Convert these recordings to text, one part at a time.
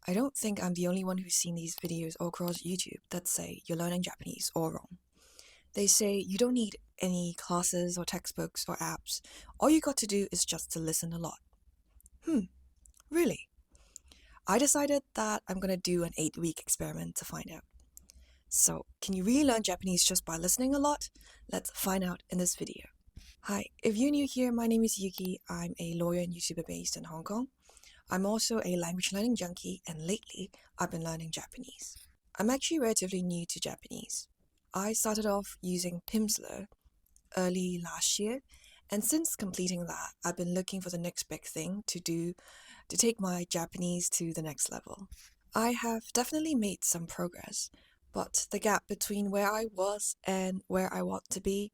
I don't think I'm the only one who's seen these videos all across YouTube that say you're learning Japanese all wrong. They say you don't need any classes or textbooks or apps. All you got to do is just to listen a lot. Really? I decided that I'm gonna do an 8-week experiment to find out. So, can you really learn Japanese just by listening a lot? Let's find out in this video. Hi, if you're new here, my name is Yuki. I'm a lawyer and YouTuber based in Hong Kong. I'm also a language learning junkie, and lately I've been learning Japanese. I'm actually relatively new to Japanese. I started off using Pimsleur early last year, and since completing that, I've been looking for the next big thing to do to take my Japanese to the next level. I have definitely made some progress, but the gap between where I was and where I want to be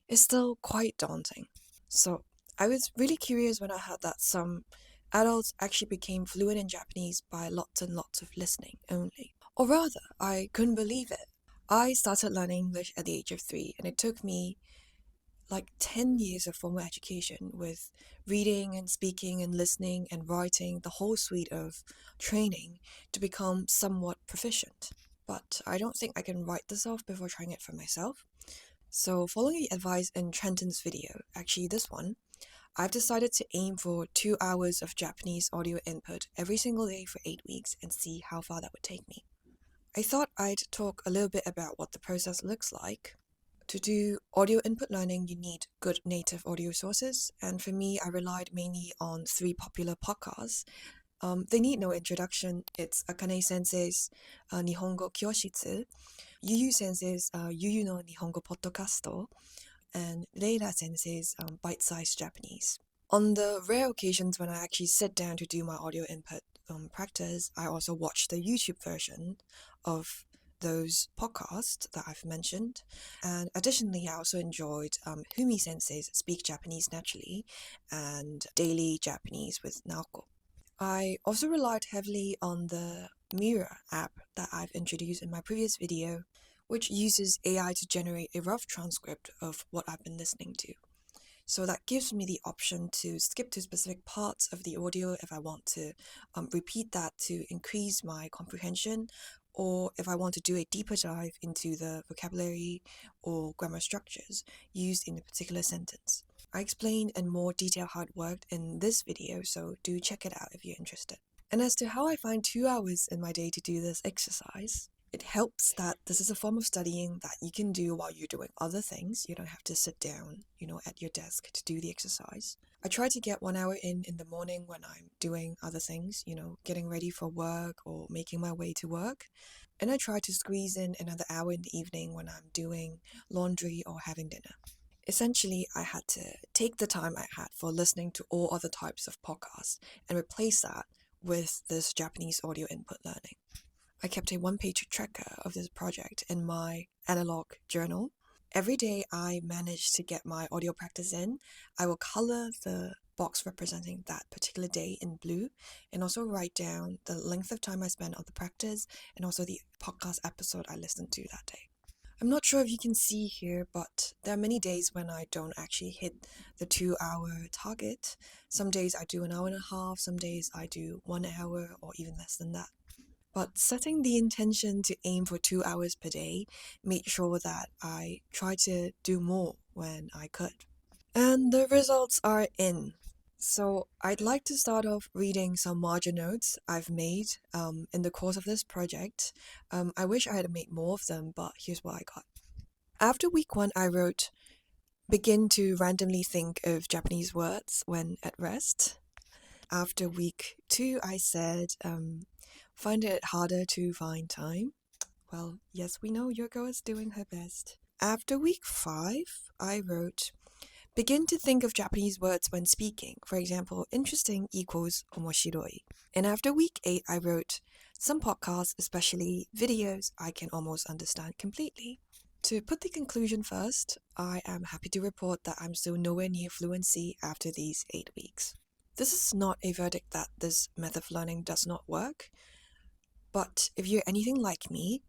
is still quite daunting. So I was really curious when I heard that some adults actually became fluent in Japanese by lots and lots of listening only. Or rather, I couldn't believe it. I started learning English at the age of 3, and it took me like 10 years of formal education with reading and speaking and listening and writing, the whole suite of training to become somewhat proficient. But I don't think I can write this off before trying it for myself. So following the advice in Trenton's video, actually this one, I've decided to aim for 2 hours of Japanese audio input every single day for 8 weeks and see how far that would take me. I thought I'd talk a little bit about what the process looks like. To do audio input learning, you need good native audio sources, and for me, I relied mainly on 3 popular podcasts. They need no introduction. It's Akane Sensei's Nihongo Kyoshitsu, Yuyu Sensei's Yuyu no Nihongo Podcasto, and Leila Sensei's Bite-Sized Japanese. On the rare occasions when I actually sit down to do my audio input practice, I also watch the YouTube version of those podcasts that I've mentioned. And additionally, I also enjoyed Humi Sensei's Speak Japanese Naturally and Daily Japanese with Naoko. I also relied heavily on the Mirror app that I've introduced in my previous video, which uses AI to generate a rough transcript of what I've been listening to. So that gives me the option to skip to specific parts of the audio if I want to repeat that to increase my comprehension, or if I want to do a deeper dive into the vocabulary or grammar structures used in a particular sentence. I explained in more detail how it worked in this video, so do check it out if you're interested. And as to how I find 2 hours in my day to do this exercise, it helps that this is a form of studying that you can do while you're doing other things. You don't have to sit down, at your desk to do the exercise. I try to get 1 hour in the morning when I'm doing other things, getting ready for work or making my way to work. And I try to squeeze in another hour in the evening when I'm doing laundry or having dinner. Essentially, I had to take the time I had for listening to all other types of podcasts and replace that with this Japanese audio input learning. I kept a 1-page tracker of this project in my analog journal. Every day I managed to get my audio practice in. I will color the box representing that particular day in blue and also write down the length of time I spent on the practice and also the podcast episode I listened to that day. I'm not sure if you can see here, but there are many days when I don't actually hit the 2-hour target. Some days I do an hour and a half, some days I do 1 hour or even less than that. But setting the intention to aim for 2 hours per day made sure that I tried to do more when I could. And the results are in. So I'd like to start off reading some margin notes I've made in the course of this project. I wish I had made more of them, but here's what I got. After week 1, I wrote, begin to randomly think of Japanese words when at rest. After week 2, I said, find it harder to find time. Well, yes, we know your girl is doing her best. After week 5, I wrote, begin to think of Japanese words when speaking. For example, interesting equals omoshiroi. And after week 8, I wrote, some podcasts, especially videos, I can almost understand completely. To put the conclusion first, I am happy to report that I'm still nowhere near fluency after these 8 weeks. This is not a verdict that this method of learning does not work, but if you're anything like me,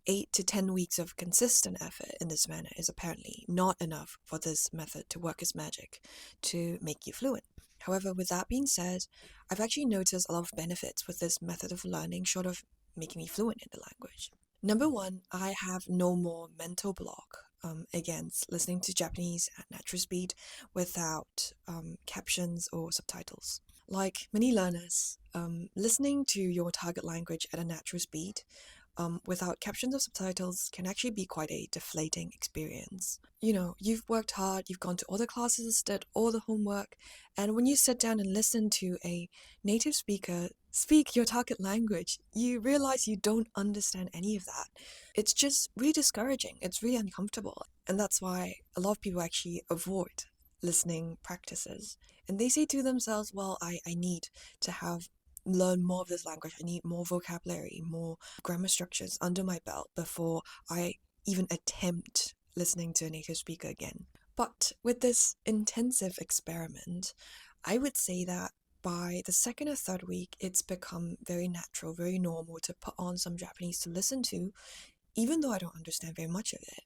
8 to 10 weeks of consistent effort in this manner is apparently not enough for this method to work as magic to make you fluent. However, with that being said, I've actually noticed a lot of benefits with this method of learning, short of making me fluent in the language. Number one, I have no more mental block against listening to Japanese at natural speed without captions or subtitles. Like many learners, listening to your target language at a natural speed without captions or subtitles can actually be quite a deflating experience. You know, you've worked hard, you've gone to all the classes, did all the homework, and when you sit down and listen to a native speaker speak your target language, you realize you don't understand any of that. It's just really discouraging, it's really uncomfortable, and that's why a lot of people actually avoid listening practices. And they say to themselves, well, I need to have learn more of this language. I need more vocabulary, more grammar structures under my belt before I even attempt listening to a native speaker again. But with this intensive experiment, I would say that by the second or third week, it's become very natural, very normal to put on some Japanese to listen to, even though I don't understand very much of it.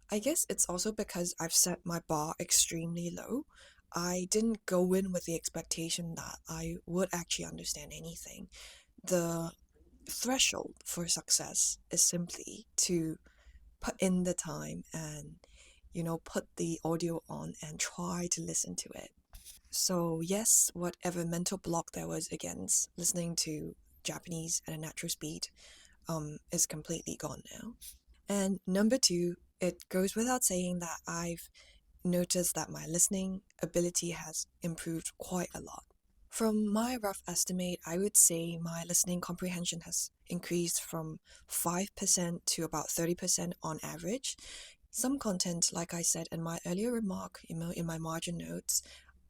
I guess it's also because I've set my bar extremely low. I didn't go in with the expectation that I would actually understand anything. The threshold for success is simply to put in the time and, put the audio on and try to listen to it. So, yes, whatever mental block there was against listening to Japanese at a natural speed is completely gone now. And number two, it goes without saying that I've noticed that my listening ability has improved quite a lot. From my rough estimate, I would say my listening comprehension has increased from 5% to about 30% on average. Some content, like I said in my earlier remark, in my margin notes,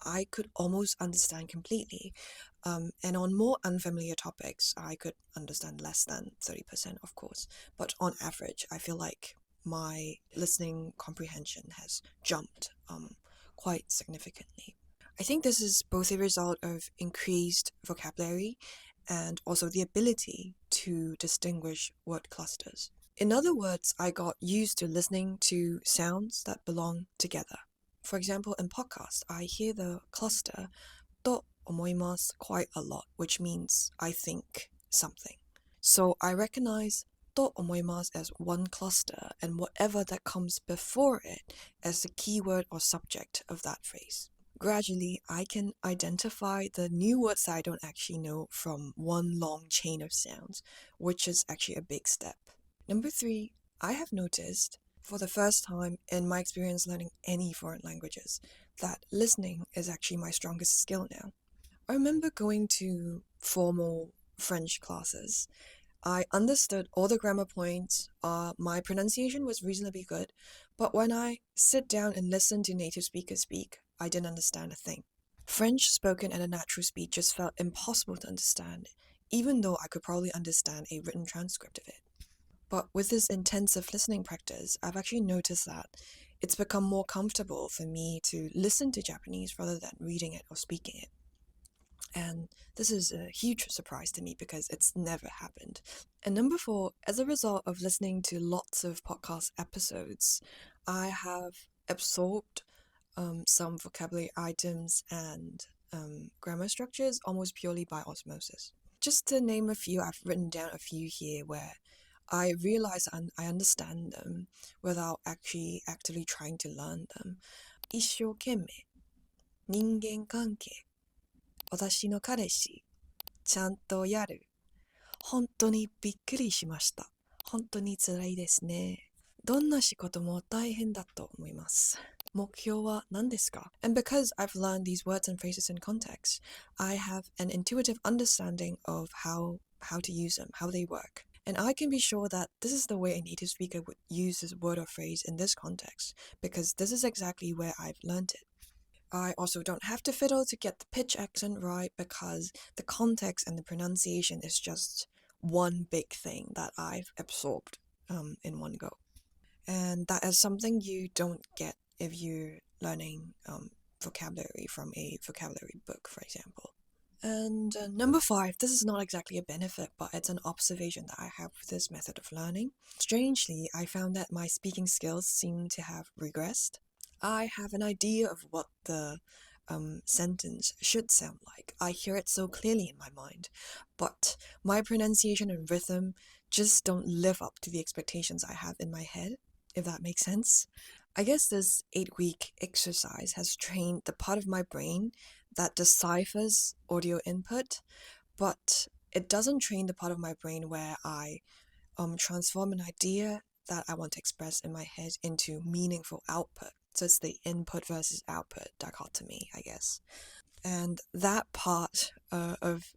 I could almost understand completely. And on more unfamiliar topics, I could understand less than 30%, of course. But on average, I feel like my listening comprehension has jumped quite significantly. I think this is both a result of increased vocabulary and also the ability to distinguish word clusters. In other words, I got used to listening to sounds that belong together. For example, in podcasts, I hear the cluster と思います quite a lot, which means I think something. So I recognize と思います as one cluster and whatever that comes before it as the keyword or subject of that phrase. Gradually, I can identify the new words that I don't actually know from one long chain of sounds, which is actually a big step. Number three, I have noticed for the first time in my experience learning any foreign languages that listening is actually my strongest skill now. I remember going to formal French classes. I understood all the grammar points, my pronunciation was reasonably good, but when I sit down and listen to native speakers speak, I didn't understand a thing. French spoken at a natural speed just felt impossible to understand, even though I could probably understand a written transcript of it. But with this intensive listening practice, I've actually noticed that it's become more comfortable for me to listen to Japanese rather than reading it or speaking it. And this is a huge surprise to me because it's never happened. And number four, as a result of listening to lots of podcast episodes, I have absorbed some vocabulary items and grammar structures almost purely by osmosis. Just to name a few, I've written down a few here where I realize I understand them without actually actively trying to learn them. 一生懸命、人間関係、私の彼氏、ちゃんとやる。本当にびっくりしました。本当に辛いですね。どんな仕事も大変だと思います。目標は何ですか? And because I've learned these words and phrases in context, I have an intuitive understanding of how to use them, how they work. And I can be sure that this is the way a native speaker would use this word or phrase in this context, because this is exactly where I've learned it. I also don't have to fiddle to get the pitch accent right because the context and the pronunciation is just one big thing that I've absorbed in one go. And that is something you don't get if you're learning vocabulary from a vocabulary book, for example. And number five, this is not exactly a benefit, but it's an observation that I have with this method of learning. Strangely, I found that my speaking skills seem to have regressed. I have an idea of what the sentence should sound like. I hear it so clearly in my mind, but my pronunciation and rhythm just don't live up to the expectations I have in my head, if that makes sense. I guess this 8-week exercise has trained the part of my brain that deciphers audio input, but it doesn't train the part of my brain where I transform an idea that I want to express in my head into meaningful output. So it's the input versus output dichotomy, I guess. And that part of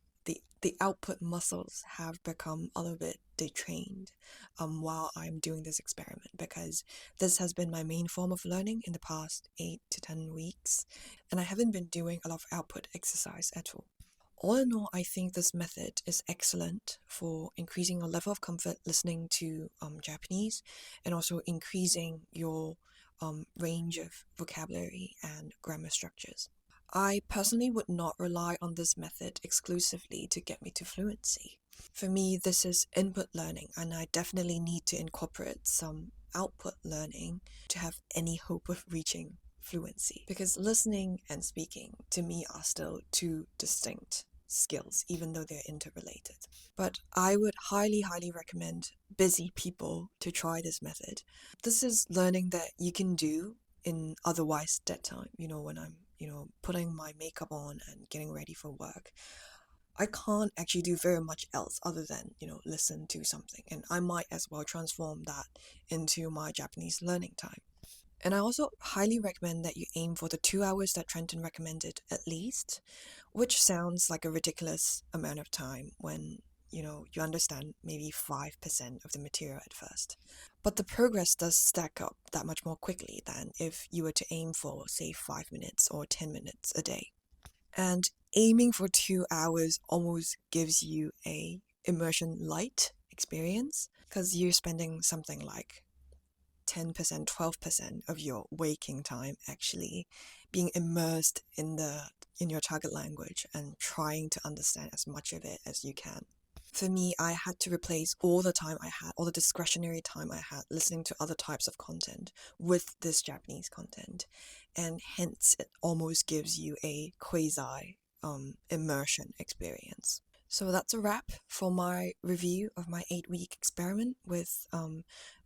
the output muscles have become a little bit detrained while I'm doing this experiment, because this has been my main form of learning in the past 8 to 10 weeks, and I haven't been doing a lot of output exercise at all. All in all, I think this method is excellent for increasing your level of comfort listening to Japanese, and also increasing your range of vocabulary and grammar structures. I personally would not rely on this method exclusively to get me to fluency. For me, this is input learning, and I definitely need to incorporate some output learning to have any hope of reaching fluency. Because listening and speaking, to me, are still two distinct skills, even though they're interrelated. But I would highly, highly recommend busy people to try this method. This is learning that you can do in otherwise dead time, when I'm putting my makeup on and getting ready for work. I can't actually do very much else other than, listen to something. And I might as well transform that into my Japanese learning time. And I also highly recommend that you aim for the 2 hours that Trenton recommended at least, which sounds like a ridiculous amount of time when, you understand maybe 5% of the material at first. But the progress does stack up that much more quickly than if you were to aim for, say, 5 minutes or 10 minutes a day. And aiming for 2 hours almost gives you a immersion light experience, because you're spending something like 10%, 12% of your waking time actually being immersed in your target language and trying to understand as much of it as you can. For me, I had to replace all the discretionary time I had listening to other types of content with this Japanese content, and hence it almost gives you a quasi immersion experience. So that's a wrap for my review of my 8-week experiment with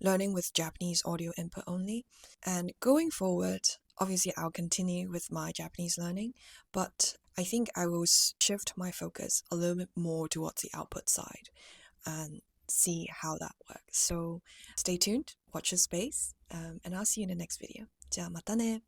learning with Japanese audio input only. And going forward, obviously I'll continue with my Japanese learning, but I think I will shift my focus a little bit more towards the output side and see how that works. So stay tuned, watch your space, and I'll see you in the next video. じゃあまたね。